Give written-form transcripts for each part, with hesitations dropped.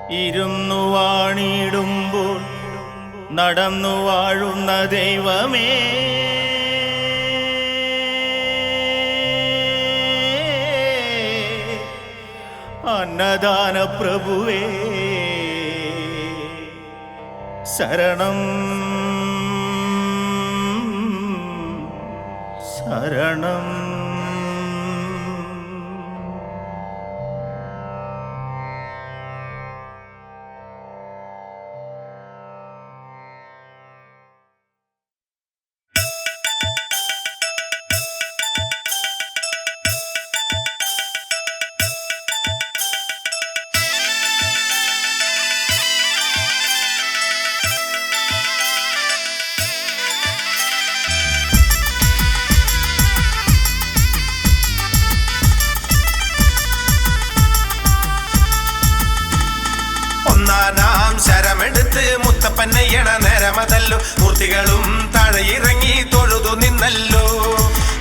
ഇരുന്നു വാണിടുമ്പോൾ നടന്നു വാഴുന്ന ദൈവമേ, അന്നദാന പ്രഭുവേ ശരണം ശരണം. ശരമെടുത്ത് മുത്തപ്പനയ്യണ നേരമതല്ലോ, മൂർത്തികളും താഴെയിറങ്ങി തൊഴുതു നിന്നല്ലോ.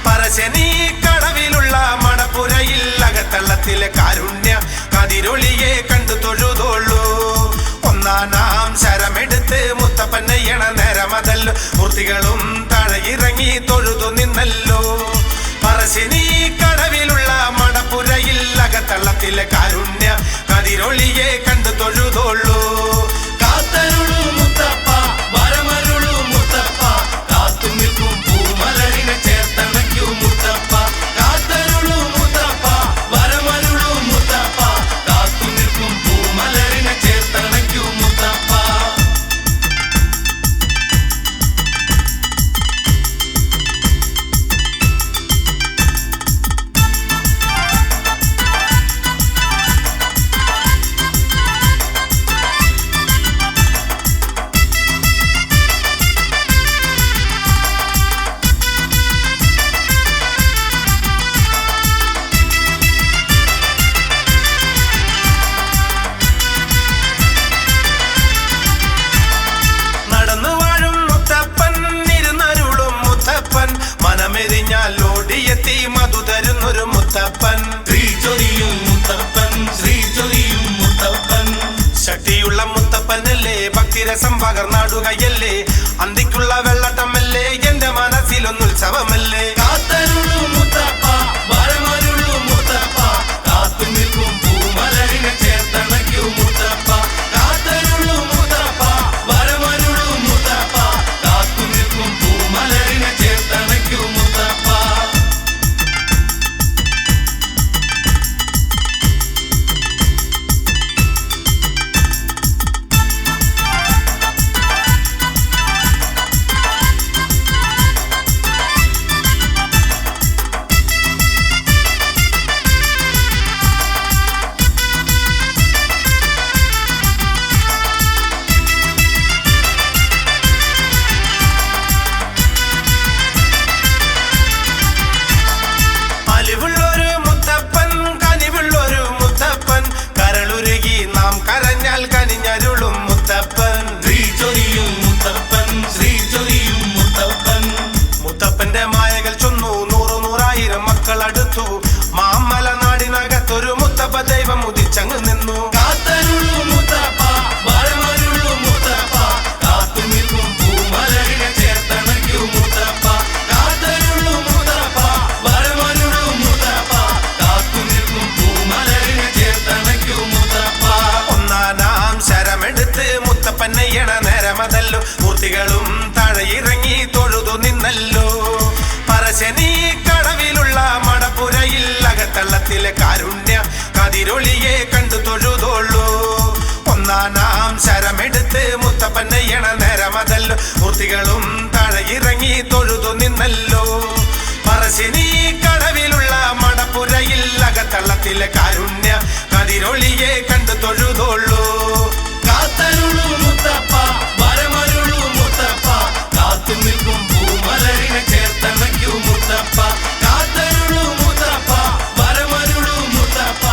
പറശ്ശിനി കടവിലുള്ള മടപ്പുരയിൽ അകത്തള്ളത്തിലെ കാരുണ്യ കതിരൊളിയെ കണ്ടു തൊഴുതോളൂ. ഒന്നാം ശരമെടുത്ത് മുത്തപ്പനയ്യണ നേരമതല്ലോ, മൂർത്തികളും താഴെയിറങ്ങി തൊഴുതു നിന്നല്ലോ. പറശ്ശിനി കടവിലുള്ള മടപ്പുരയിൽ അകത്തള്ളത്തിലെ കാരുണ്യ കതിരൊളിയെ കണ്ടു തൊഴുതോളൂ. കാത്തരുളു മുത്തപ്പ, വരമരുളു മുത്തപ്പ, കാത്തു നിൽക്കും പൂമലരിനെ ചേർത്തണയ്ക്കൂ മുത്തപ്പ. കാത്തരുളു മുത്തപ്പ, വരമരുളു മുത്തപ്പ, കാത്തു നിൽക്കും പൂമലരിനെ ചേർത്തണയ്ക്കൂ മുത്തപ്പ. മനമെരിഞ്ഞാലോടിയെത്തി മധു തരുന്നൊരു മുത്തപ്പൻ, ശ്രീചൊരിയും മുത്തപ്പൻ, ശ്രീചൊരിയും മുത്തപ്പൻ. ശക്തിയുള്ള മുത്തപ്പനല്ലേ, ഭക്തിരസം പകർന്നാടുകയല്ലേ, അന്തിക്കുള്ള വെള്ളട്ടമല്ലേ, എന്റെ മനസ്സിലൊന്നുത്സവമല്ലേ. കാത്തരുളു മുത്തപ്പ, വരമരുളു മുത്തപ്പ, കാത്തു നിൽക്കും പൂമലരിനെ ചേർത്തണയ്ക്കൂ മുത്തപ്പ. കാത്തരുളു മുത്തപ്പ, വരമരുളു മുത്തപ്പ, കാത്തു നിൽക്കും പൂമലരിനെ ചേർത്തണയ്ക്കൂ മുത്തപ്പ. അലിവുള്ളൊരു മുത്തപ്പൻ, കനിവുള്ളൊരു മുത്തപ്പൻ, കരളുരുകി നാം കരഞ്ഞാൽ കനിഞ്ഞരുളും മുത്തപ്പൻ, ശ്രീചൊരിയും മുത്തപ്പൻ, ശ്രീചൊരിയും മുത്തപ്പൻ. മുത്തപ്പന്റെ മായകൾ ചൊന്നു നൂറു നൂറായിരം മക്കളടുത്തു, മാമല നാടിനകത്തൊരു മുത്തപ്പ ദൈവം ഉദിച്ചങ്ങ് നിന്നു. കാത്തരുളു മുത്തപ്പ, വരമരുളു മുത്തപ്പ, കാത്തു നിൽക്കും പൂമലരിനെ ചേർത്തണയ്ക്കൂ മുത്തപ്പ. കാത്തരുളു മുത്തപ്പ, വരമരുളു മുത്തപ്പ, കാത്തു നിൽക്കും പൂമലരിനെ ചേർത്തണയ്ക്കൂ മുത്തപ്പ. ഒന്നാം ശരമെടുത്ത് മുത്തപ്പനയ്യണ നേരമതല്ലോ, മൂർത്തികളും താഴെയിറങ്ങി തൊഴുതു നിന്നല്ലോ. പറശ്ശിനി കടവിലുള്ള മടപ്പുരയിൽ അകത്തള്ളത്തിലെ കാരുണ്യ കതിരൊളിയെ കണ്ടു തൊഴുതോളൂ. ഒന്നാം ശരമെടുത്ത് മുത്തപ്പനയ്യണ നേരമതല്ലോ, മൂർത്തികളും താഴെയിറങ്ങി തൊഴുതു നിന്നല്ലോ. പറശ്ശിനി കടവിലുള്ള മടപ്പുരയിൽ അകത്തള്ളത്തിലെ കാരുണ്യ കതിരൊളിയെ കണ്ടു തൊഴുതോളൂ. കാത്തരുളു മുത്തപ്പ, വരമരുളു മുത്തപ്പ, കാത്തു നിൽക്കും പൂമലരിനെ ചേർത്തണയ്ക്കൂ മുത്തപ്പ. കാത്തരുളു മുത്തപ്പ, വരമരുളു മുത്തപ്പ,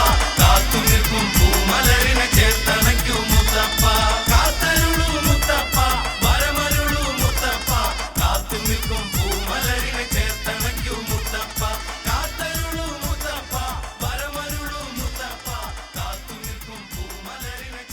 കാത്തു നിൽക്കും പൂമലരിനെ ചേർത്തണയ്ക്കൂ മുത്തപ്പ. കാത്തരുളു മുത്തപ്പ, വരമരുളു മുത്തപ്പ, കാത്തു നിൽക്കും പൂമലരിനെ ചേർത്തണയ്ക്കൂ മുത്തപ്പ. കാത്തരുളു മുത്തപ്പ, വരമരുളു മുത്തപ്പ, കാത്തു നിൽക്കും പൂമലരിനെ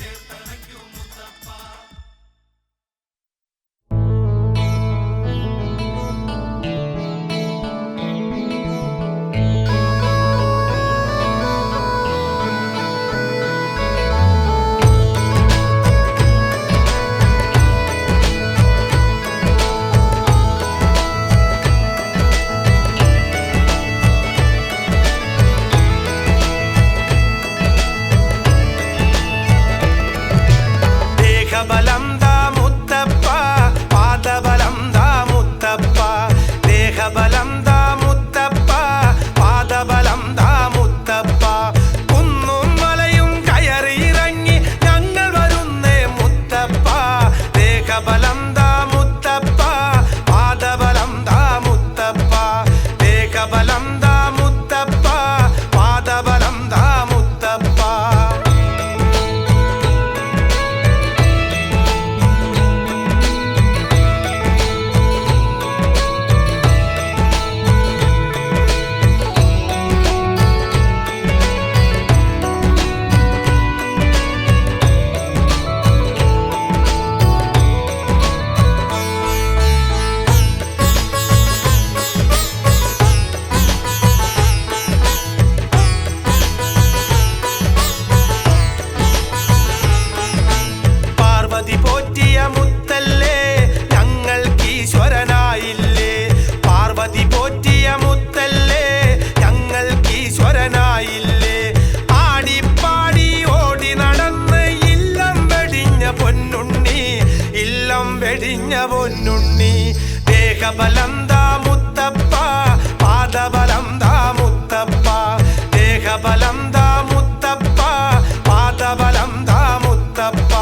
ദേഹബലം ദാ മുത്തപ്പ പാദബലം ദാ മുത്തപ്പ കുന്നും മലയും കയറിയിറങ്ങി ഞങ്ങൾ വരുന്നേ മുത്തപ്പ ദേഹബലം ദാ മുത്തപ്പ പാദബലം ദാ മുത്തപ്പ ദേഹബലം ദാ മുത്തപ്പ പാദബലം ദാ മുത്തപ്പ പാർവതി പോറ്റിയ മുത്തല്ലേ ഞങ്ങൾക്കീശ്വരനായില്ലേ പാർവതി പോറ്റിയ മുത്തല്ലേ ഞങ്ങൾക്കീശ്വരനായില്ലേ ആടിപ്പാടി ഓടി നടന്ന് ഇല്ലം വെടിഞ്ഞ പൊന്നുണ്ണി ഇല്ലം വെടിഞ്ഞ പൊന്നുണ്ണി ദേഹബലം ദാ മുത്തപ്പ പാദബലം ദാ മുത്തപ്പ ദേഹബലം ദാ മുത്തപ്പ പാദബലം ദാ മുത്തപ്പ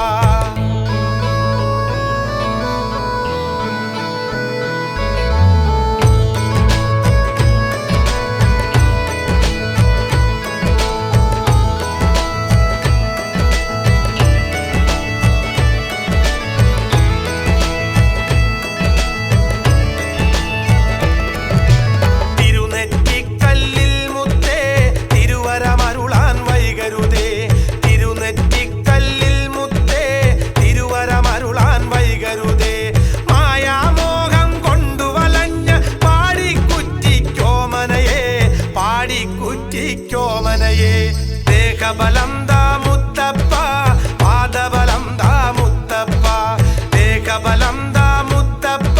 തിരുനെറ്റിക്കല്ലിൽ മുത്തേ തിരുവരമരുളാൻ വൈകരുതേ തിരുനെറ്റിക്കല്ലിൽ മുത്തേ തിരുവരമരുളാൻ വൈകരുതേ മായാമോഹം കൊണ്ടുവലഞ്ഞ പാടിക്കുറ്റിക്കോമനയെ ദേഹബലം ദാ മുത്തപ്പ പാദബലം ദാ മുത്തപ്പ ദേഹബലം ദാ മുത്തപ്പ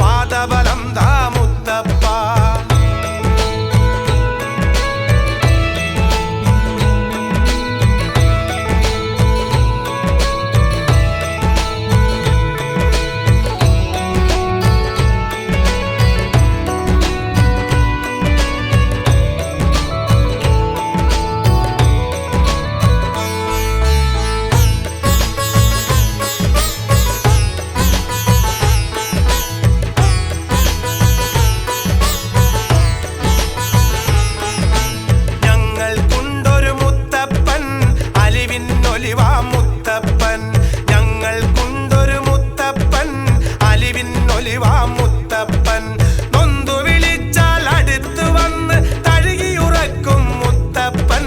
പാദബലം ദാ മുത്തപ്പ ഞങ്ങൾക്കുണ്ടൊരു മുത്തപ്പൻ അലിവിന്നൊലിവാ മുത്തപ്പൻ ഞങ്ങൾക്കുണ്ടൊരു മുത്തപ്പൻ അലിവിന്നൊലിവാ മുത്തപ്പൻ നൊന്തു വിളിച്ചാൽ അടുത്തു വന്ന് തഴുകിയുറക്കും മുത്തപ്പൻ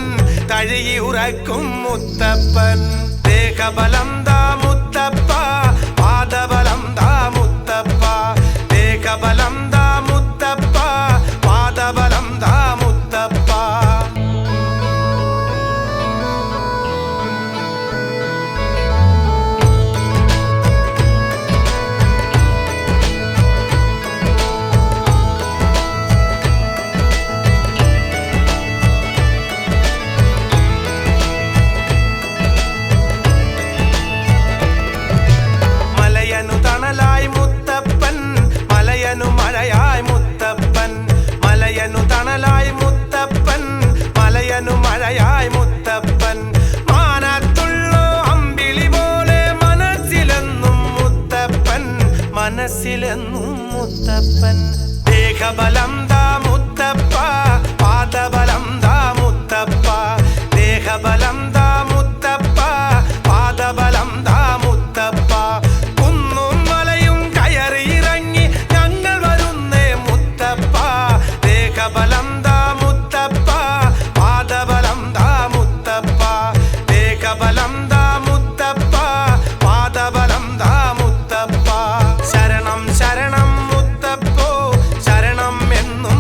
തഴുകിയുറക്കും മുത്തപ്പൻ ദേഹബലം ദാ മുത്തപ്പ പാദബലം ദാ മുത്തപ്പ ദേഹബലം ദാ മുത്തപ്പ പാദബലം ദാ മുത്തപ്പ മലയനു തണലായി മുത്തപ്പൻ മലയനു മഴയായി മുത്തപ്പൻ മലയനു തണലായി മുത്തപ്പൻ മലയനു മഴയായി മുത്തപ്പൻ മാനത്തുള്ളോ അമ്പിളി പോലെ മനസ്സിലെന്നും മുത്തപ്പൻ മനസ്സിലെന്നും മുത്തപ്പൻ ദേഹബലം ദാ മുത്തപ്പ പാദബലം ദാ മുത്തപ്പ ദേഹബലം ദാ മുത്തപ്പ പാദബലം ദാ മുത്തപ്പ കുന്നും മലയും കയറിയിറങ്ങി ഞങ്ങൾ വരുന്നേ മുത്തപ്പ ദേഹബലം ദാ മുത്തപ്പ പാദബലം ദാ മുത്തപ്പ ദേഹബലം ദാ മുത്തപ്പ പാദബലം ദാ മുത്തപ്പ ശരണം ശരണം മുത്തപ്പോ ശരണം എന്നും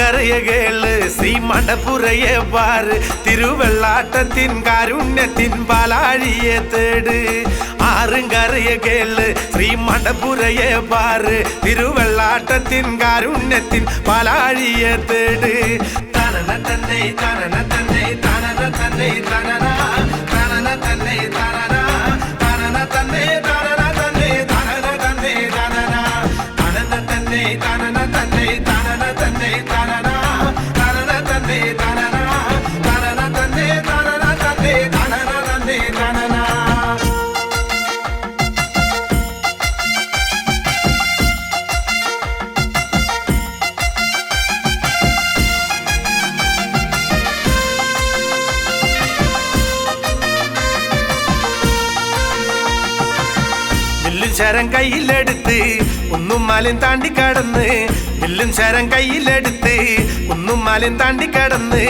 ആറുങ്കറിയ കേള് ശ്രീ മടപ്പുറയെ പാറ് തിരുവെള്ളാട്ടത്തിൻ കാരുണ്യത്തിൻ പാലാഴിയെ തേട് ആറുങ്കറിയ കേള് ശ്രീ മടപ്പുറയെ പാറ് തിരുവെള്ളാട്ടത്തിൻ കാരുണ്യത്തിൻ പാലാഴിയെ തേട് തനന തന്നെ തനന തന്നെ തനന തന്നെ തനന തനന തന്നെ തനന തനന തന്നെ തനന തന്നെ തനന തന്നെ തനന തനന തന്നെ തനന തന്നെ തനന തന്നെ തനന തനന തന്നെ തനന തനന തന്നെ തനന തന്നെ തനന തന്നെ തനന ശരം കയ്യിലെടുത്ത് ഒന്നും മാലും താണ്ടി കടന്ന് വില്ലും ശരം കയ്യിലെടുത്ത് ഒന്നും മാലും താണ്ടി കടന്ന്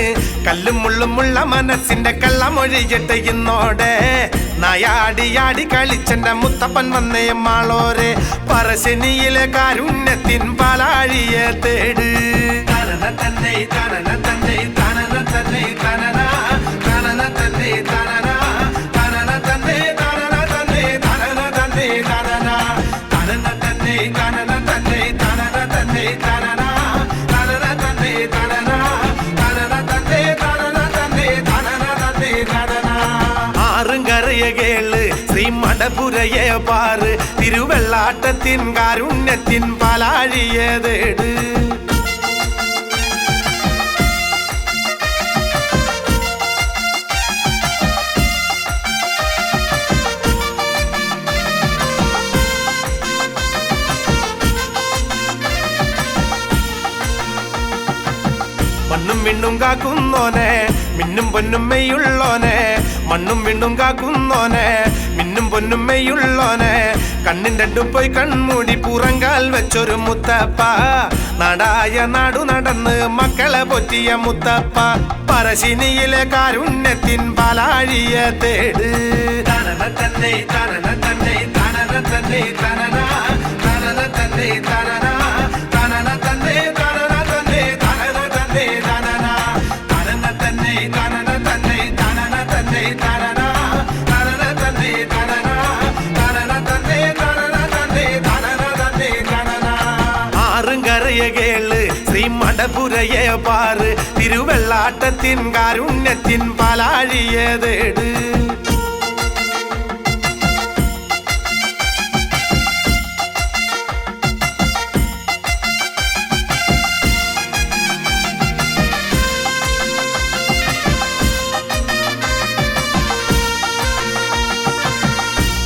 കല്ലും മുള്ളുമുള്ള മനസ്സിന്റെ കള്ളമൊഴിയിട്ട് ഇന്നോടെ നായാടിയാടി കളിച്ചെന്റെ മുത്തപ്പൻ വന്നേ മാളോരെ പറശ്ശിനിയിലെ കാരുണ്യത്തിൻ പാലാഴിയെ തേട് തനന തന്നെ തനന തന്നെ തനന തന്നെ തനന തനന തന്നെ തനന തനന തന്നെ തനന തന്നെ തനന തന്നെ തനന തനന തന്നെ തനന തന്നെ തനന തന്നെ തനന തനന തന്നെ തനന തനന തന്നെ തനന തന്നെ തനന തന്നെ തനന ആറുങ്കറിയ കേള് ശ്രീ മടപ്പുരയെ പാറ് തിരുവെള്ളാട്ടത്തിൻ കാരുണ്യത്തിൻ പാലാഴിയെ തേട് മണ്ണും വിണ്ണും കാക്കുന്നോനെ മിന്നും പൊന്നും മെയ്യുള്ളോനെ മണ്ണും വിണ്ണും കാക്കുന്നോനെ മിന്നും പൊന്നും മെയ്യുള്ളോനെ കണ്ണിൻ്റെ പോയി കൺമൂടി പുറങ്കാൽ വെച്ചൊരു മുത്തപ്പ നാടായ നാടു നടന്ന് മക്കളെ പൊറ്റിയ മുത്തപ്പ പറശ്ശിനിയിലെ കാരുണ്യത്തിൻ പാലാഴിയെ തേട് തനന തന്നെ തനന തന്നെ തനന തന്നെ തനന തനന തന്നെ തനന തനന തന്നെ തനന തന്നെ തനന തന്നെ തനന തനന തന്നെ തനന തന്നെ തനന തന്നെ തനന തനന തന്നെ തനന തനന തന്നെ തനന തന്നെ തനന തന്നെ തനന ആറുങ്കറിയ കേള് ശ്രീ മടപ്പുരയെ പാറ് തിരുവെള്ളാട്ടത്തിൻ കാരുണ്യത്തിൻ പാലാഴിയെ തേട്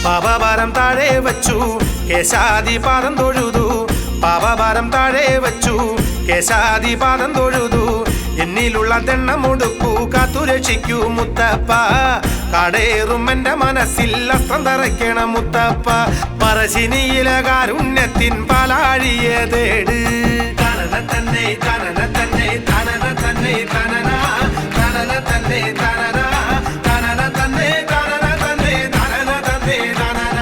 പാപഭാരം താഴെ വച്ചു കേശാദി പാദം തൊഴുതു പാപഭാരം താഴെ വച്ചു കേശാദി പാദം തൊഴുതു എന്നിലുള്ള തെണ്ണമുടുക്കു കാത്തുരക്ഷിക്കൂ മുത്തപ്പ കാടേറും എന്റെ മനസ്സിൽ അസ്ത്രം തറയ്ക്കണ മുത്തപ്പ പറശ്ശിനിയിലെ കാരുണ്യത്തിൻ പാലാഴിയെ തേട് തനന തന്നെ തനന തന്നെ തനന തന്നെ തനന തനന തന്നെ തനന തനന തന്നെ തനന തന്നെ തനന തന്നെ തനന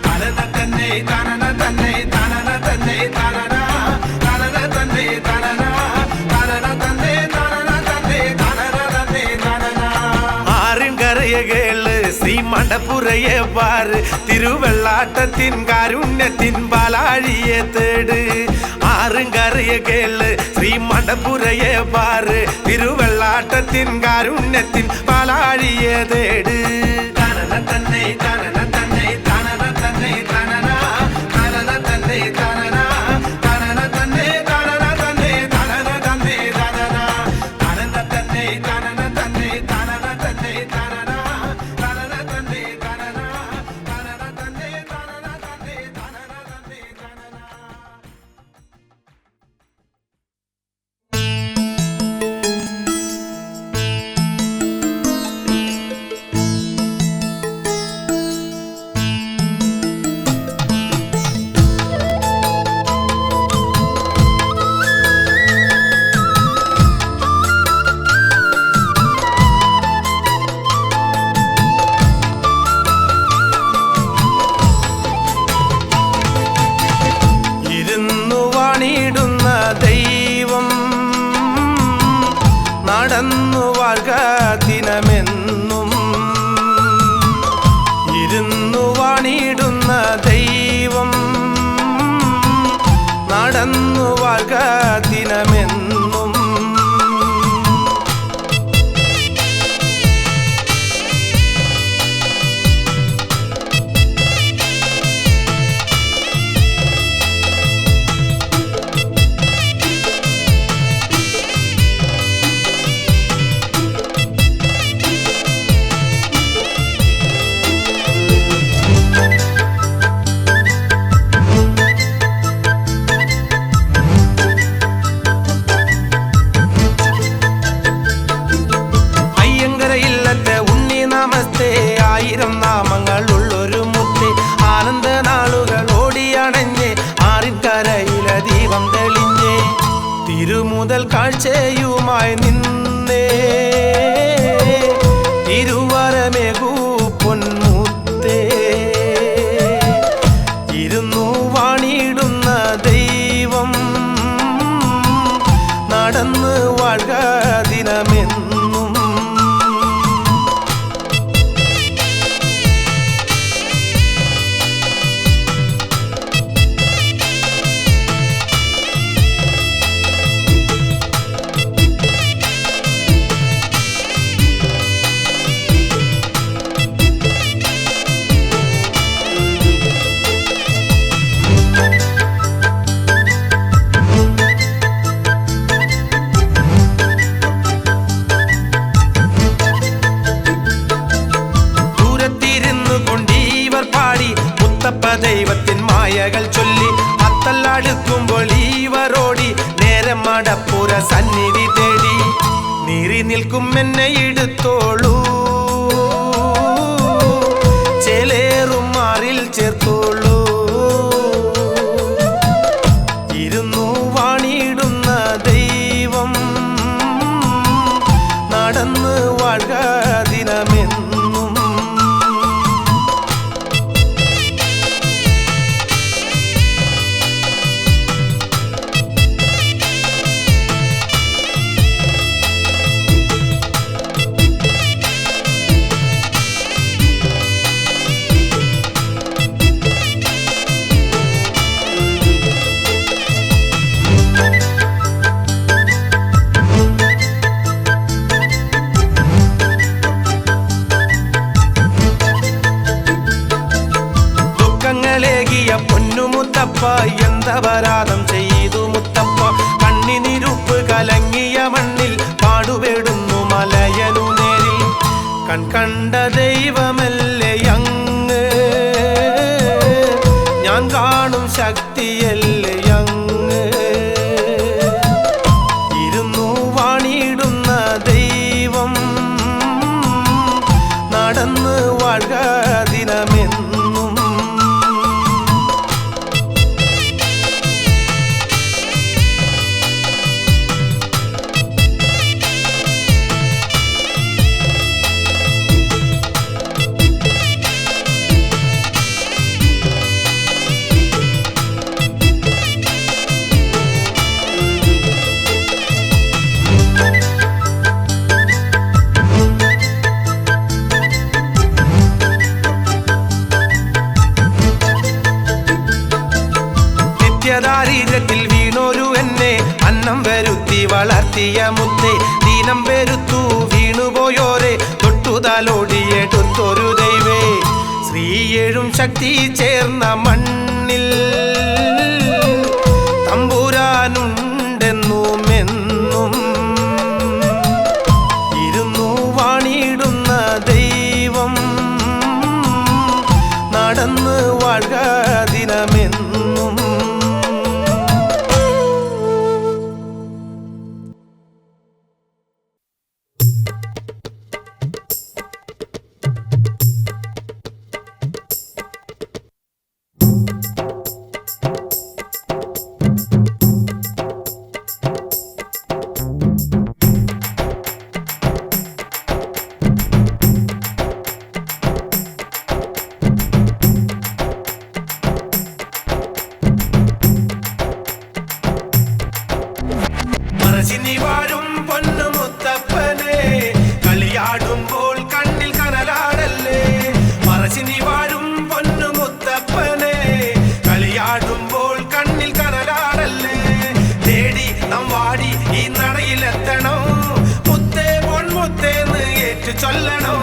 തനന തന്നെ തനന തന്നെ തനന തന്നെ തനന തനന തന്നെ തനന തനന തന്നെ തനന തന്നെ തനന തന്നെ തനന ആറുങ്കറിയ കേള് ശ്രീ മടപ്പുരയെ പാറ് തിരുവെള്ളാട്ടത്തിൻ കാരുണ്യത്തിൻ പാലാഴിയെ തേട് ആറുങ്കറിയ കേള് ശ്രീ മടപ്പുരയെ പാറ് തിരുവെള്ളാട്ടത്തിൻ കാരുണ്യത്തിൻ പാലാഴിയെ തേട് തനന തന്നെ തനന തന്നെ തനന തന്നെ തനന തനന തന്നെ തനന തനന തന്നെ തനന തന്നെ തനന തന്നെ തനന തനന തന്നെ തനന തന്നെ തനന തന്നെ തനന തനന തന്നെ തനന തനന തന്നെ തനന തന്നെ തനന തന്നെ തനന வாழ்க தினமென்னும். ആയിരം നാമങ്ങൾ ഉള്ളൊരു മുത്തേ, ആനന്ദ നാളുകൾ ഓടിയണഞ്ഞ് ആറിൻകരയിലെ ദീപം തെളിഞ്ഞേ, തിരുമുതൽ കാഴ്ചയുമായി നിന്നേ തിരുവരമേകൂ പൊന്മുത്തേ, ഇരുന്നു വാണിടുന്ന ദൈവം നടന്ന് വാഴ്ക ദിനമെന്നും. ദൈവത്തിൻ മായകൾ ചൊല്ലി അത്തല്ലടുക്കുമ്പോൾ ഈവരോടി നേരം മടപ്പുര സന്നിധി തേടി, നീറി നിൽക്കും എന്നെ എടുത്തോളൂ, ചേലേറും മാറിൽ ചേർത്തോളൂ, ഇരുന്നു വാണിടുന്ന ദൈവം നടന്ന് വാഴ്ക ദിനമെന്നും. പൊന്നുമുത്തപ്പ എന്തപരാധം ചെയ്തു മുത്തപ്പ, കണ്ണിനിരുപ്പ് കലങ്ങിയ മണ്ണിൽ പാടുപെടുന്നു മലയനു നേരിൽ, കൺകണ്ട ദൈവമല്ലേ അങ്ങ്, ഞാൻ കാണും ശക്തിയല്ലേ അങ്ങ്, ഇരുന്നു വാണിടുന്ന ദൈവം നടന്ന് വാഴ്ക ദിനമെന്നും. ദാരിദ്ര്യത്തിൽ വീണോരു എന്നെ അന്നം വരുത്തി വളർത്തിയ മുത്തേ, ദീനം പെരുത്തു വീണുപോയോരെ തൊട്ടുതലോടിയെടുത്തൊരു ദൈവേ, ശ്രീയേഴും ശക്തി ചേർന്ന മണ്ണിൽ തമ്പുരാനുണ്ടെന്നുമെന്നും, ഇരുന്നു വാണിടുന്ന ദൈവം നടന്ന് വാഴ്ക ദിനമെന്നും. മനസ്സിനി വാഴും പൊന്നു മുത്തപ്പനെ, കളിയാടുമ്പോൾ കണ്ണിൽ കനലാടല്ലേ, മനസ്സിനി വാഴും പൊന്നു മുത്തപ്പനെ, കളിയാടുമ്പോൾ കണ്ണിൽ കനലാടല്ലേ, ഏറ്റു ചൊല്ലണോ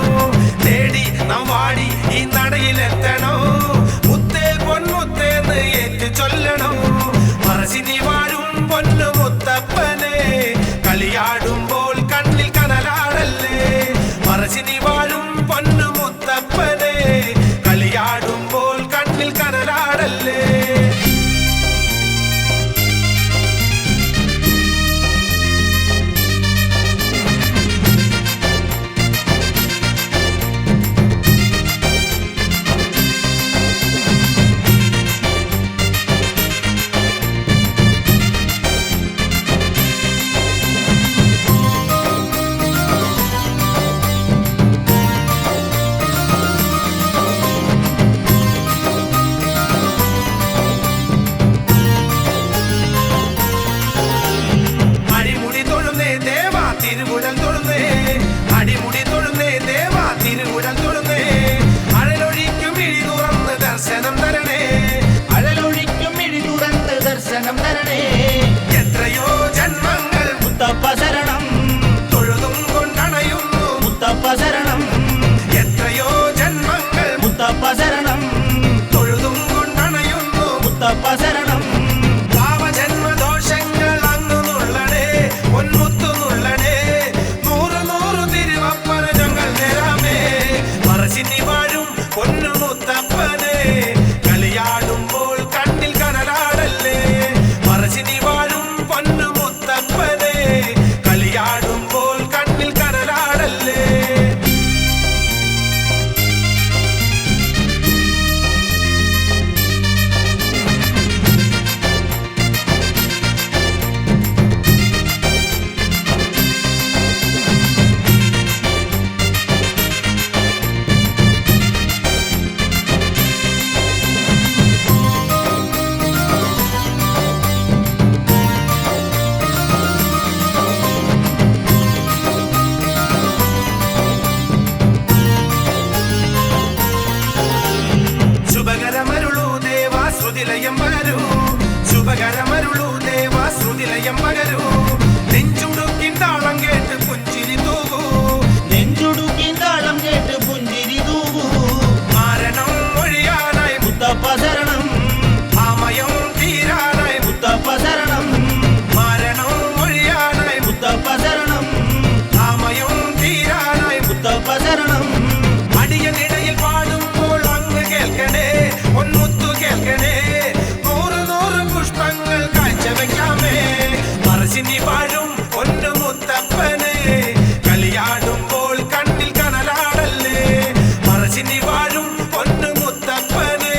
തേടി നാം വാടി ഈ നടയിലെത്തണോ മുത്തേ പൊന്മുത്തേന്ന് ഏറ്റു ചൊല്ലണോ മറശിനി വാഴും പൊന്നു മുത്തപ്പനെ കളിയാടുമ്പോൾ കണ്ണിൽ കനലാടല്ലേ മറശിനി വാഴും പൊന്നു മുത്തപ്പനെ കളിയാടുമ്പോൾ കണ്ണിൽ കനലാടല്ലേ എത്രയോ ജന്മങ്ങൾ മുത്തപ്പ ശരണം തൊഴുതും കൊണ്ടണയുന്നു മുത്തപ്പ ശരണം എത്രയോ ജന്മങ്ങൾ മുത്തപ്പ ശരണം തൊഴുതും കൊണ്ടണയുന്നു മുത്തപ്പ ശരണം പാവജന്മദോഷങ്ങൾ അങ്ങു നുള്ളണേ പൊന്മുത്തു നുള്ളണേ നൂറ് നൂറ് തിരുവപ്പന ഞങ്ങൾ നേരാമേ മറശിനി വാഴും പൊന്നു മുത്തപ്പനെ കളിയാടുമ്പോൾ കണ്ണിൽ കനലാടല്ലേ മറശിനി വാഴും പൊന്നു മുത്തപ്പനെ കളിയാടുമ്പോൾ കണ്ണിൽ കനലാടല്ലേ ശുഭകരമരുളൂ ദേവാ ശ്രുതിലയം പകരൂ ശുഭകരമരുളൂ ദേവാ ശ്രുതിലയം പകരൂ നെഞ്ചുടുക്കിൻ താളം കേട്ട് പുഞ്ചിരി തൂകൂ നെഞ്ചുടുക്കിൻ താളം കേട്ട് പുഞ്ചിരി തൂകൂ മാരണം ഒഴിയാനായി മുത്തപ്പ ശരണം ആമയം തീരാനായി മുത്തപ്പ ശരണം മാരണം ഒഴിയാനായി മുത്തപ്പ ശരണം ആമയം തീരാനായി മുത്തപ്പ ശരണം അടിയനിടയിൽ പാടുമ്പോൾ അങ്ങ് കേൾക്കണേ പൊന്മുത്തു കേൾക്കണേ നൂറ് നൂറ് പുഷ്പങ്ങൾ കാഴ്ചവെക്കാമേ മറശിനി വാഴും പൊന്നു മുത്തപ്പനെ കളിയാടുമ്പോൾ കണ്ണിൽ കനലാടല്ലേ മറശിനി വാഴും പൊന്നു മുത്തപ്പനെ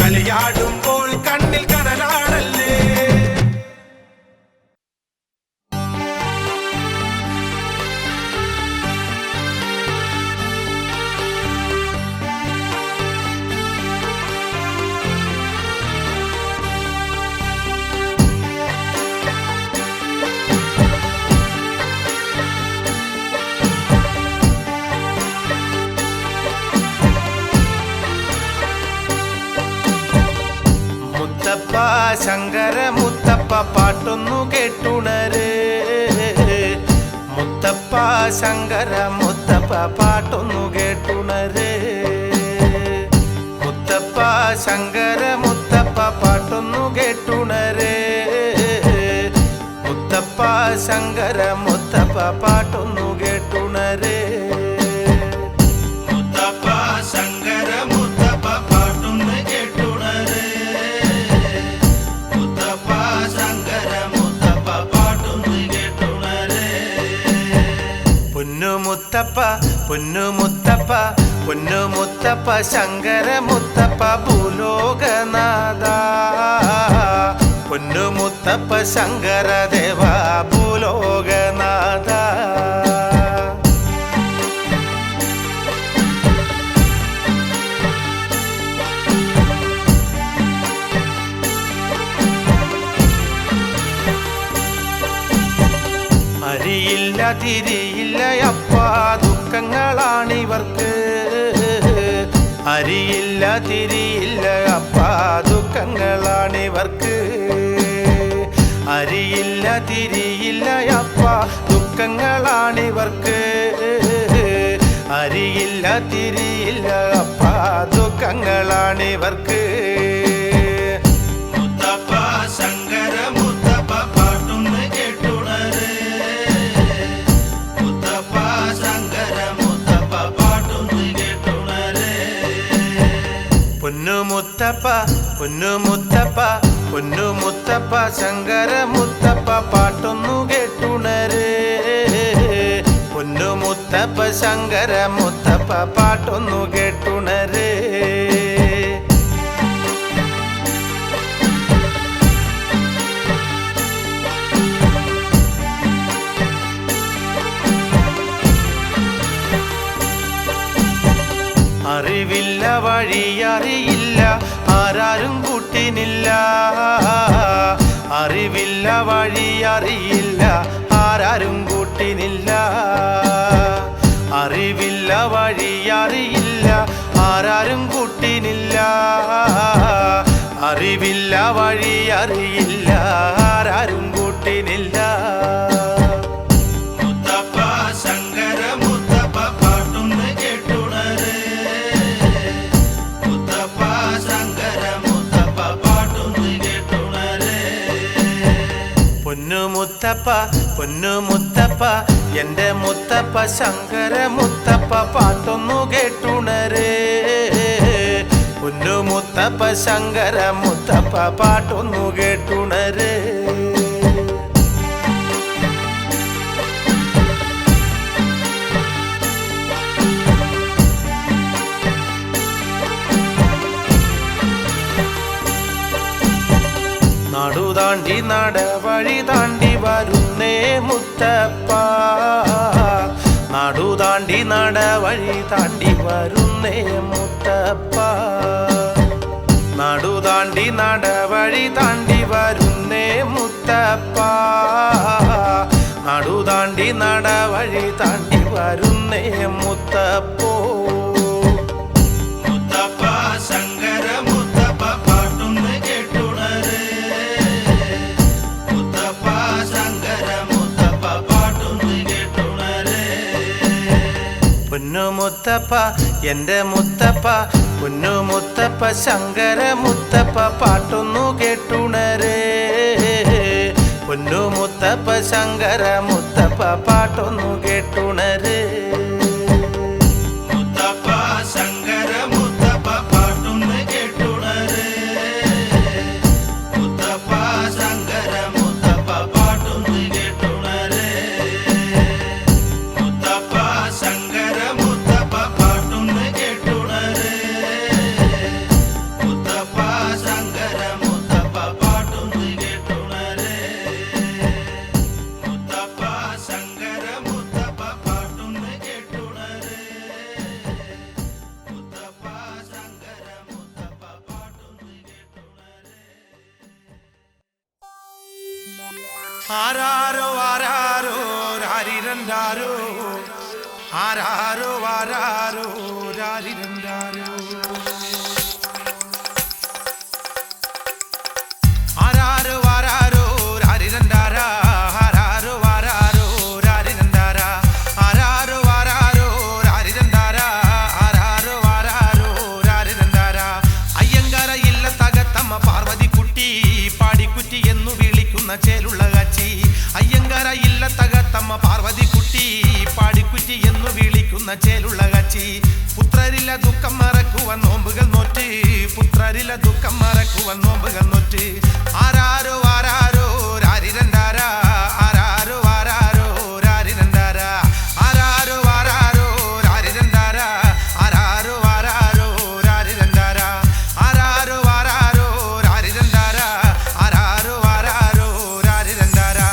കളിയാടുമ്പോൾ കണ്ണിൽ കനലാടല്ലേ മുത്തപ്പ ശങ്കര മുത്തപ്പ പാട്ടൊന്നു കേട്ടുണര് മുത്തപ്പ ശങ്കര മുത്തപ്പ പാട്ടൊന്നു കേട്ടുണര് മുത്തപ്പ ശങ്കര മുത്തപ്പ പാട്ടൊന്നു കേട്ടുണര് മുത്തപ്പ ശങ്കര മുത്തപ്പ പാട്ടൊന്നു കേട്ടുണര് മുത്തപ്പ ശങ്കര മുത്തപ്പ പാട്ടൊന്ന് കേട്ടുണര് മുത്തപ്പ ശങ്കര മുത്തപ്പ പാട്ടൊന്ന് കേട്ടുണര് പൊന്നുമുത്തപ്പ പൊന്നുമുത്തപ്പ പൊന്നുമുത്തപ്പ ശങ്കര മുത്തപ്പ ഭൂലോകനാഥ പൊന്നുമുത്തപ്പ ശങ്കര ദേവ ഭൂലോകനാഥ അരിയില്ല തിരിയില്ല അപ്പാ ദുഃഖങ്ങളാണിവർക്ക് അരിയില്ല തിരിയില്ല അപ്പാ ദുഃഖങ്ങളാണിവർക്ക് അരിയില്ല തിരിയില്ല അപ്പാ ദുഃഖങ്ങളാണിവർക്ക് അരിയില്ല തിരിയില്ല അപ്പ ദുഃഖങ്ങളാണിവർക്ക്. മുത്തപ്പ ശങ്കര മുത്തപ്പ പാട്ടൊന്ന് കേട്ടുണര്. മുത്തപ്പ ശങ്കര മുത്തപ്പ പാട്ടൊന്ന് കേട്ടുണര്. പൊന്നു മുത്തപ്പ പൊന്നു മുത്തപ്പ പൊന്നു മുത്തപ്പ ശങ്കര മുത്തപ്പ പാട്ടൊന്നു കേട്ടുണര്. പൊന്നു മുത്തപ്പ ശങ്കര മുത്തപ്പ പാട്ടൊന്നു കേട്ടുണര്. അറിവില്ല വഴി അറിയില്ല ആരാരും കൂട്ടിനില്ല. അറിവില്ല വഴി അറിയില്ല ആരാരും കൂട്ടിനില്ല. അറിവില്ല വഴി അറിയില്ല ആരാരും കൂട്ടിനില്ല. അറിവില്ല വഴി അറിയില്ല ആരാരും കൂട്ടിനില്ല. മുത്തപ്പ ശങ്കര മുത്തപ്പ പാട്ടൊന്ന് കേട്ടുണര്. മുത്തപ്പ ശങ്കര മുത്തപ്പ പാട്ടൊന്ന് കേട്ടുണര്. പൊന്നു മുത്തപ്പ പൊന്നു മുത്തപ്പ എന്റെ മുത്തപ്പ ശങ്കര മുത്തപ്പ പാട്ടൊന്നു കേട്ടുണര്. പൊന്നു മുത്തപ്പ ശങ്കര മുത്തപ്പ പാട്ടൊന്നു കേട്ടുണര്. നാടുതാണ്ടി നടവഴി താണ്ടി വരുന്നേ മുത്തപ്പ. നാടുതാണ്ടി നടവഴി താണ്ടി വരുന്നേ മുത്തപ്പ. നാടുതാണ്ടി നടവഴി താണ്ടി വരുന്നേ മുത്തപ്പ. നാടുതാണ്ടി നടവഴി താണ്ടി വരുന്നേ മുത്തപ്പോ. മുത്തപ്പ ശങ്കര മുത്തപ്പ പാട്ടൊന്ന് കേട്ടുണര്. മുത്തപ്പ ശങ്കര മുത്തപ്പ പാട്ടൊന്ന് കേട്ടുണര്. പൊന്നു മുത്തപ്പ എന്റെ മുത്തപ്പ പൊന്നു മുത്തപ്പ ശങ്കര മുത്തപ്പ പാട്ടൊന്നു കേട്ടുണര്. പൊന്നു മുത്തപ്പ ശങ്കര മുത്തപ്പ പാട്ടൊന്നു കേട്ടുണര്. മുത്തപ്പ ശങ്കര മുത്തപ്പ പാട്ടൊന്ന് കേട്ടുണര്. മുത്തപ്പ ശങ്കര മുത്തപ്പ പാട്ടൊന്ന് കേട്ടുണര്. മുത്തപ്പ ശങ്കര മുത്തപ്പ പാട്ടൊന്ന് കേട്ടുണര്. മുത്തപ്പ ശങ്കര മുത്തപ്പ പാട്ടൊന്ന് കേട്ടുണര്. മുത്തപ്പ ശങ്കര മുത്തപ്പ പാട്ടൊന്ന് കേട്ടുണര്. മുത്തപ്പ ശങ്കര മുത്തപ്പ പാട്ടൊന്ന് കേട്ടുണര്. ആരാരോ ആരാരോ രാരിരണ്ടാരോ ആരാരോ ആരാരോ രാരിരണ്ടാരോ. ആരാരോ ആരാരോ രാരിരണ്ടാരാ ആരാരോ ആരാരോ രാരിരണ്ടാരാ. ആരാരോ ആരാരോ രാരിരണ്ടാരാ ആരാരോ ആരാരോ രാരിരണ്ടാരാ. അയ്യങ്കാര ഇല്ലത്തകത്തമ്മ പാർവതിക്കുട്ടി പാടിക്കുറ്റി എന്നു വിളിക്കുന്ന ചേലുള്ള കാച്ചി. അയ്യങ്കാര ഇല്ലത്തകത്തമ്മ പാർവതിക്കുട്ടി പാടിക്കുറ്റി എന്നു വിളിക്കുന്ന ചേലുള്ള കാച്ചി. പുത്രരില്ല ദുഃഖം മറക്കുവാൻ നോമ്പുകൾ നോറ്റ്. പുത്രരില്ല ദുഃഖം മറക്കുവാൻ നോമ്പുകൾ നോറ്റ്. ആരാരോ ആരാരോ രാരിരണ്ടാരാ ആരാരോ ആരാരോ രാരിരണ്ടാരാ. ആരാരോ ആരാരോ രാരിരണ്ടാരാ ആരാരോ ആരാരോ രാരിരണ്ടാരാ. ആരാരോ ആരാരോ രാരിരണ്ടാരാ ആരാരോ ആരാരോ രാരിരണ്ടാരാ.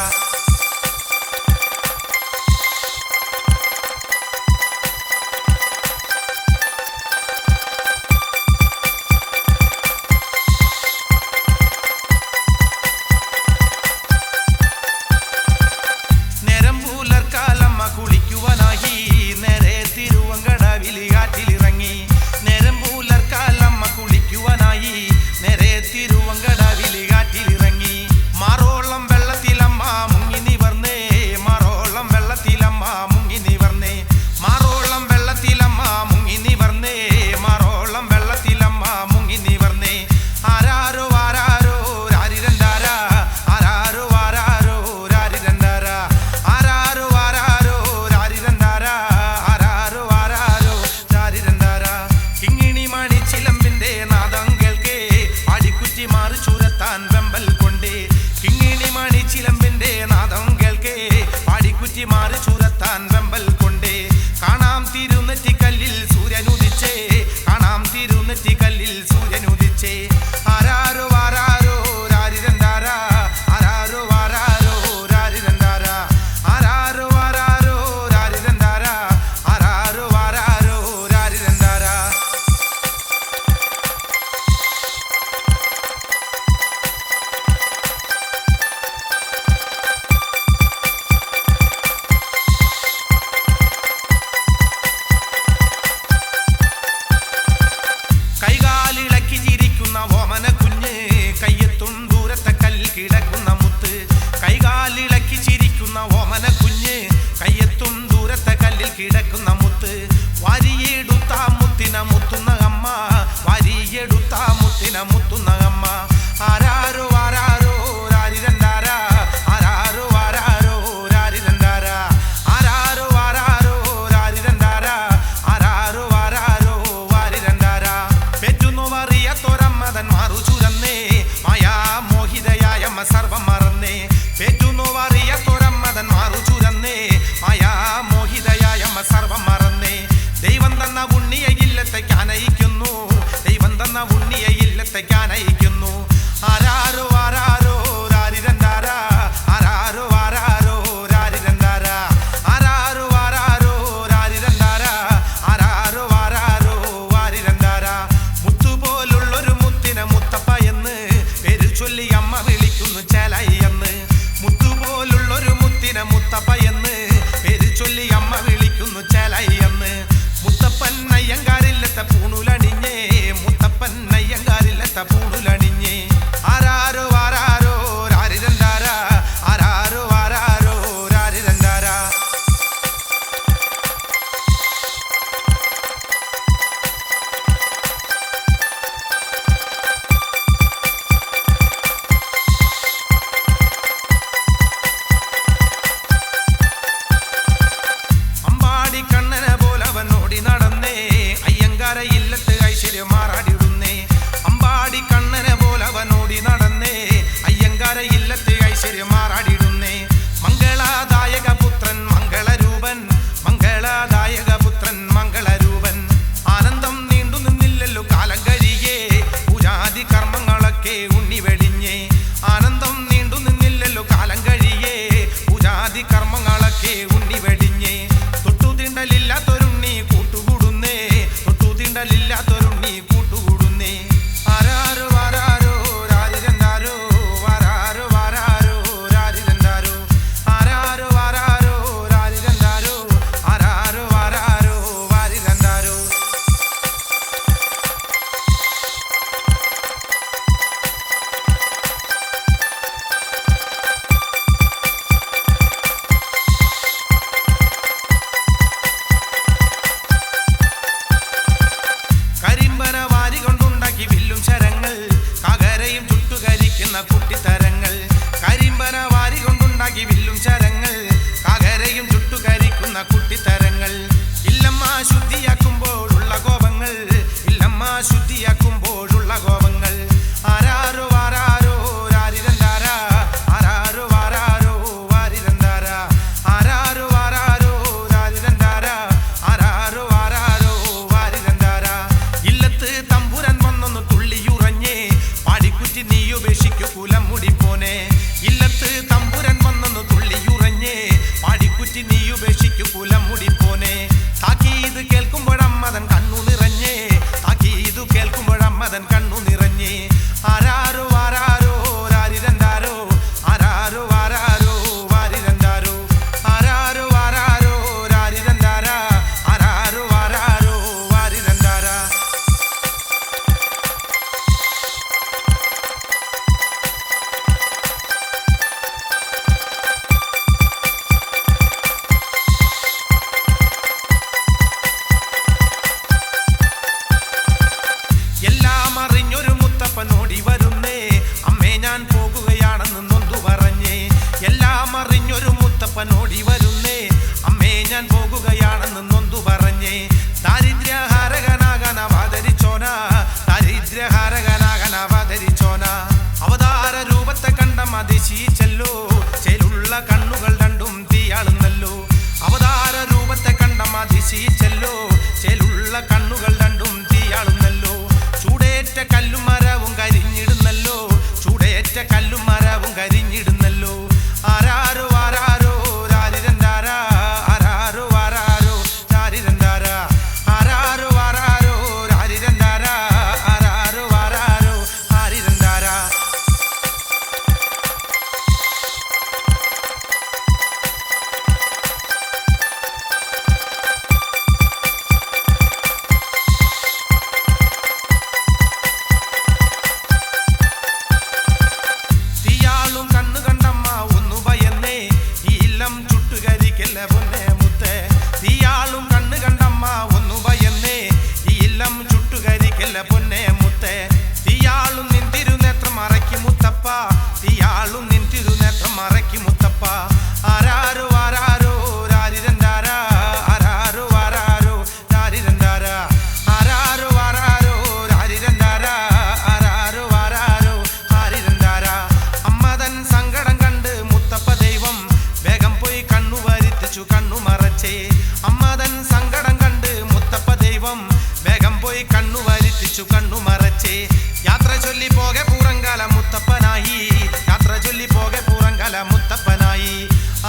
തീയാളുന്നല്ലോ, ചേലുള്ള കണ്ണുകൾ രണ്ടും തീയാളുന്നല്ലോ. അവതാര രൂപത്തെ കണ്ടം അതിശയിച്ചല്ലോ, ചേലുള്ള കണ്ണുകൾ രണ്ടും തീയാളുന്നല്ലോ. ചൂടേറ്റ കല്ലും മരവും കരിഞ്ഞിടുന്നല്ലോ, ചൂടേറ്റ കല്ലും മരവും കരിഞ്ഞിടുന്നല്ലോ. ആരാരോ ആരാരോ രാരിരണ്ടാരാ, ആരാരോ ആരാരോ രാരിരണ്ടാരാ, ആരാരോ ആരാരോ രാരിരണ്ടാരാ, ആരാരോ ആരാരോ ആരിരണ്ടാരാ. തീയാളും കണ്ണു കണ്ടമ്മ ഒന്നു ഭയന്നേ, ഈ ഇല്ലം ചുട്ടുകരിക്കല്ല പൊന്നെ മുത്തേ. തീയാളും കണ്ണു കണ്ടമ്മ ഒന്നു ഭയന്നേ, ഈ ഇല്ലം ചുട്ടുകരിക്കല്ല പൊന്നെ മുത്തേ. തീയാളും നിൻ തിരുനേത്രം മറയ്ക്ക് മുത്തപ്പ, തീയാളും നിൻ തിരുനേത്രം മറയ്ക്ക് മുത്തപ്പ. ആരാരോ ആരാരോ രാരിരണ്ടാരാ, ആരാരോ ആരാരോ രാരിരണ്ടാരാ, ആരാരോ ആരാരോ രാരിരണ്ടാരാ, ആരാരോ ആരാരോ ആരിരണ്ടാരാ. അമ്മതൻ സങ്കടം കണ്ട് മുത്തപ്പ ദൈവം വേഗം പോയി കണ്ണു വരുത്തിച്ചു കണ്ണു മറച്ചേ. അമ്മതൻ സങ്കടം കണ്ട് മുത്തപ്പ ദൈവം വേഗം പോയി കണ്ണു വരുത്തിച്ചു കണ്ണു മറച്ചേ. യാത്ര ചൊല്ലി പോകെ പൂറങ്കാല മുത്തപ്പനായി, യാത്ര ചൊല്ലി പോകെ പൂറങ്കാല മുത്തപ്പനായി.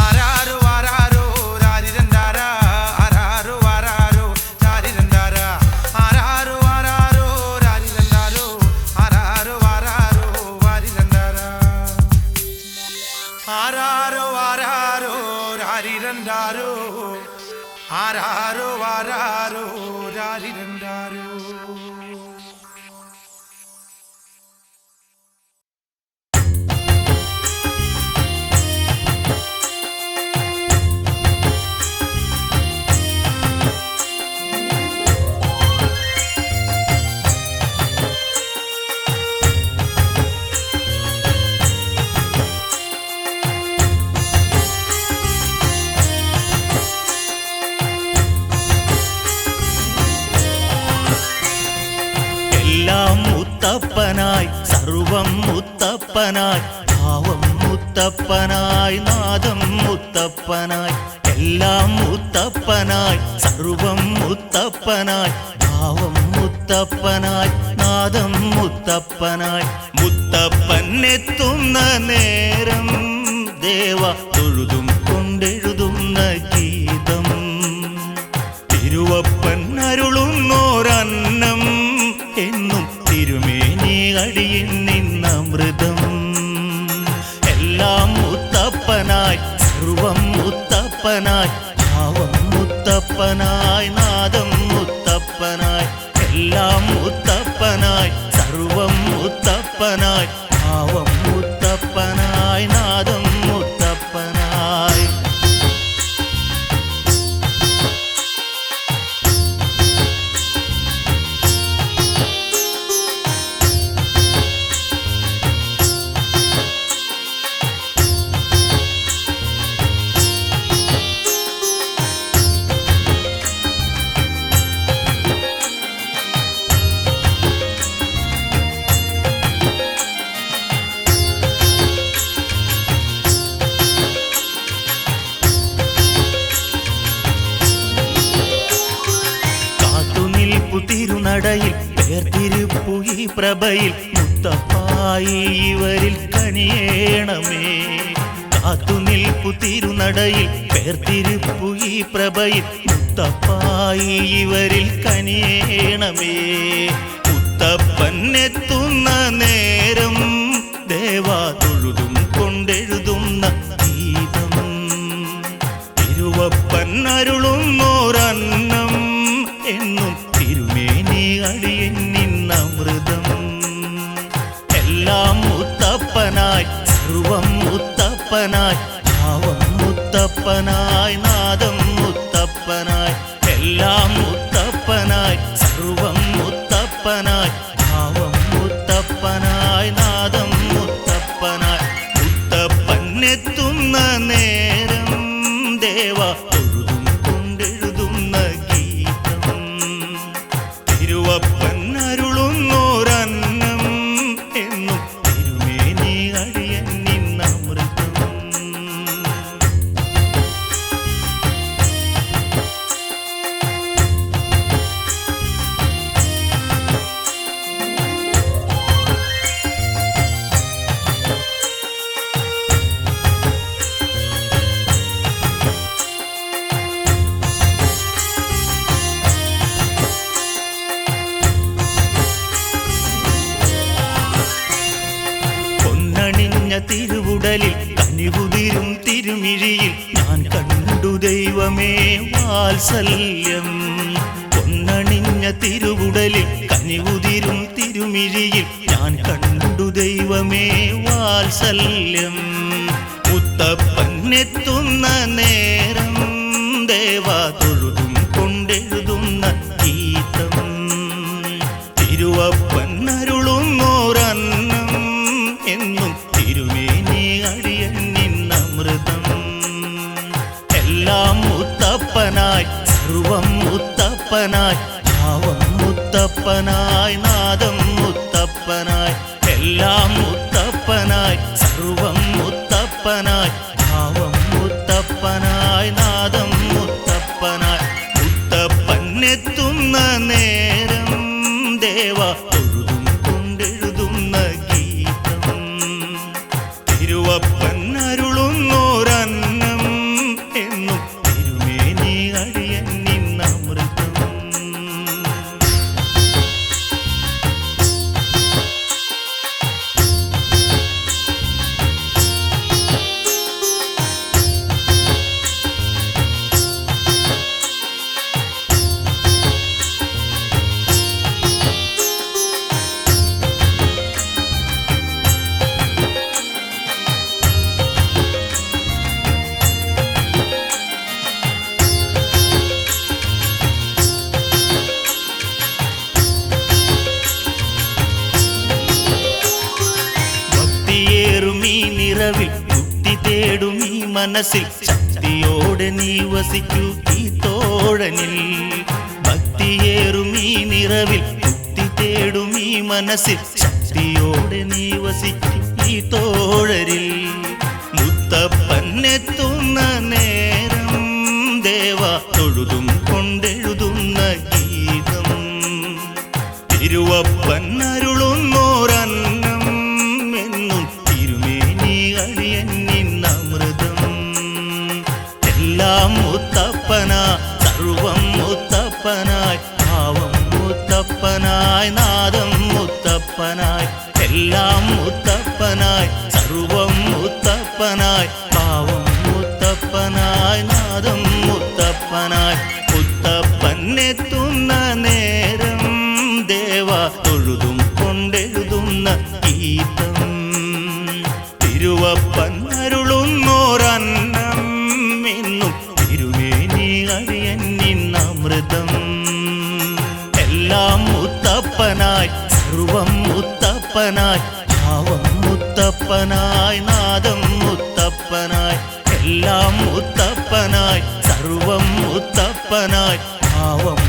ആരാരോ ആരാരോ രാരിരണ്ടാരാ, ആരാരോ ആരാരോ രാരിരണ്ടാരാ, ആരാരോ ആരാരോ രാരിരണ്ടാരോ, ആരാരോ ആരാരോ വാരിരണ്ടാരാ. ആരാരോ ആരാരോ രാരിരണ്ടാരോ, ആരാരോ ആരാരോ രാരിരണ്ടാരോ. എല്ലാം മുത്തപ്പനായി, സർവം മുത്തപ്പനായി, ഭാവം മുത്തപ്പനായി, നാദം മുത്തപ്പനായി. എല്ലാം മുത്തപ്പനായി, സർവം മുത്തപ്പനായി, ഭാവം മുത്തപ്പനായി, നാദം മുത്തപ്പനായി. മുത്തപ്പൻ എത്തുന്ന നേരം ദേവ തൊഴുതും കൊണ്ടെഴുതുന്ന ഗീതം, തിരുവപ്പൻ അരുളുന്നോരന്നം എന്നും തിരുമേനി അടിയിൽ നിന്നമൃതം. എല്ലാം മുത്തപ്പനായി, സർവം മുത്തപ്പനായി, ഭാവം മുത്തപ്പനായി, നാദം മുത്തപ്പനായി. എല്ലാം മുത്തപ്പനായി, സർവം മുത്തപ്പനായി, ഭാവം മുത്തപ്പനായി, നാദം മുത്തപ്പനായി. തിരുനടയിൽ പേർത്തിരുപ്പു ഈ പ്രഭയിൽ മുത്തപ്പായി ഇവരിൽ കനിയേണമേ. കാത്തുനിൽപ്പു തിരുനടയിൽ പേർത്തിരുപ്പു ഈ പ്രഭയിൽ മുത്തപ്പായി ഇവരിൽ കനിയേണമേ. മുത്തപ്പൻ എത്തുന്ന നേരം ദേവാ തൊഴുതും കൊണ്ടെഴുതുന്ന ഗീതം, തിരുവപ്പൻ അരുളുന്നോരന്നം എന്നും തിരുമേനി അടിയൻ നിന്നമൃതം. എല്ലാം മുത്തപ്പനായി, സർവം മുത്തപ്പനായി, ഭാവം മുത്തപ്പനായി, നാദം മുത്തപ്പനായി. എല്ലാം മുത്തപ്പനായി, സർവം മുത്തപ്പനായി, ഭാവം മുത്തപ്പനായി, നാദം മുത്തപ്പനായി. മുത്തപ്പൻ എത്തുന്ന നേരം ദേവ തൊഴുതും കൊണ്ടെഴുതുന്ന ഗീതം, തിരുവപ്പൻ അരുളുന്നോരന്നം എന്നും തിരുമേനി അടിയൻ നിന്നമൃതം. തിരുവുടലിൽ കനിവുതിരും തിരുമിഴിയിൽ ഞാൻ കണ്ടു ദൈവമേ വാത്സല്യം. പൊന്നണിഞ്ഞ തിരുവുടലിൽ കനിവുതിരും തിരുമിഴിയിൽ ഞാൻ കണ്ടു ദൈവമേ വാത്സല്യം. മുത്തപ്പനെത്തുന്ന നേരം ദേവാ തൊഴുതും കൊണ്ടെഴുതുന്ന ഗീതം. തിരുവപ്പനരുളുന്നോരന്നം എന്നും തിരുമേനി അടിയന്നിന്നമൃതം. എല്ലാം മുത്തപ്പനായി സർവം മുത്തപ്പനായി ഭാവം മുത്തപ്പനായി നാദം മുത്തപ്പനായി. എല്ലാം മുത്തപ്പനായി സർവം മുത്തപ്പനായി ഭാവം മുത്തപ്പനായി നാദം മുത്തപ്പനായി. മുത്തപ്പനെത്തുന്ന നേരം ദേവ തൊഴുതും കൊണ്ടെഴുതുന്ന ഗീതം. തിരുവപ്പനരുളുന്നോരന്നം എന്നും തിരുമേനി അടിയന്നിന്നമൃതം. മുക്തി തേടും ഈ മനസ്സിൽ ശക്തിയോടെ നീ വസിക്കൂ ഈ തോഴനിൽ. ഭക്തിയേറും ഈ നിറവിൽ മുക്തി തേടും ഈ മനസ്സിൽ ശക്തിയോടെ നീ വസിക്കൂ ഈ തോഴരിൽ. മുത്തപ്പനെത്തുന്ന നേരം ദേവ തൊഴുതും കൊണ്ടെഴുതുന്ന ഗീതം. തിരുവപ്പനരുളുന്നോരന്നം എന്നും തിരുമേനി അടിയന്നിന്നമൃതം. എല്ലാം മുത്തപ്പനാ സർവം മുത്തപ്പനായി ഭാവം മുത്തപ്പനായി നാദം മുത്തപ്പനായി. എല്ലാം മുത്തപ്പനായി സർവം മുത്തപ്പനായി ഭാവം മുത്തപ്പനായി നാദം മുത്തപ്പനായി. മുത്തപ്പനെത്തുന്ന നേരം ദേവ തൊഴുതും കൊണ്ടെഴുതുന്ന ഗീതം. തിരുവപ്പനരുളുന്നോരന്നം എന്നും തിരുമേനി അടിയന്നിന്നമൃതം. എല്ലാം മുത്തപ്പനായി സർവം മുത്തപ്പനായി ഭാവം മുത്തപ്പനായി നാദം മുത്തപ്പനായി. എല്ലാം മുത്തപ്പനായി സർവം മുത്തപ്പനായി ഭാവം